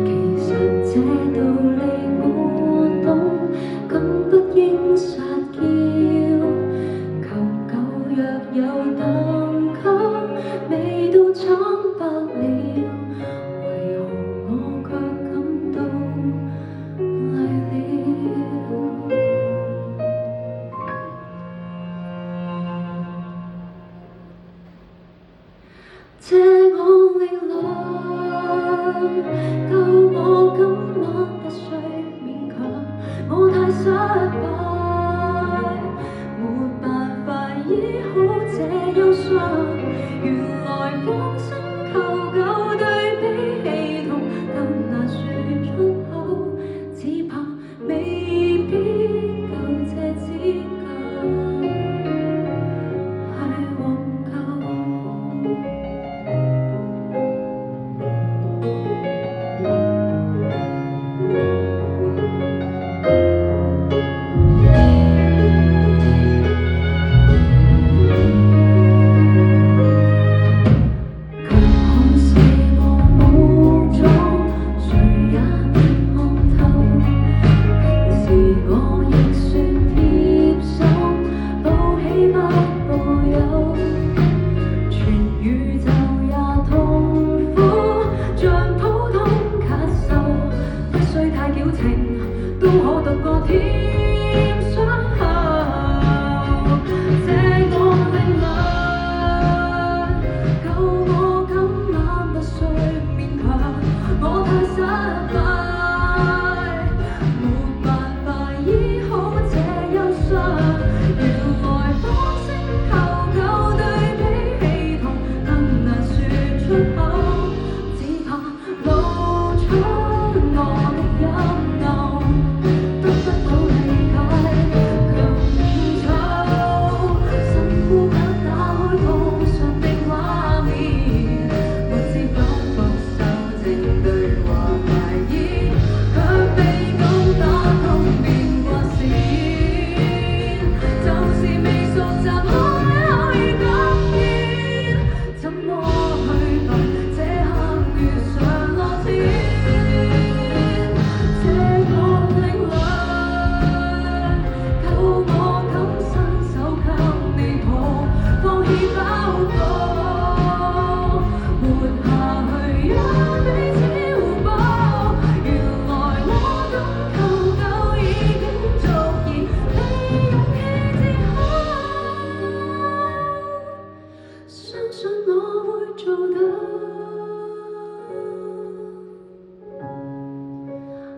其實這道理我懂，更不應撒嬌。求救若有等級，未到慘不了，為何我卻感到累了？借我力量，救我今晚不需勉強，我太失敗，沒辦法醫好這憂傷。原來放聲求救對比氣痛更難說出口，只怕未必夠這資格去挽救。都可渡過甜傷口，借我力量，救我今晚不需勉強，我太失敗，沒辦法醫好這憂傷。原來放聲求救對比氣痛更難說出口，只怕露出我的陰暗。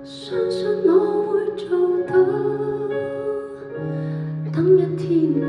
相信我會做到，等一天我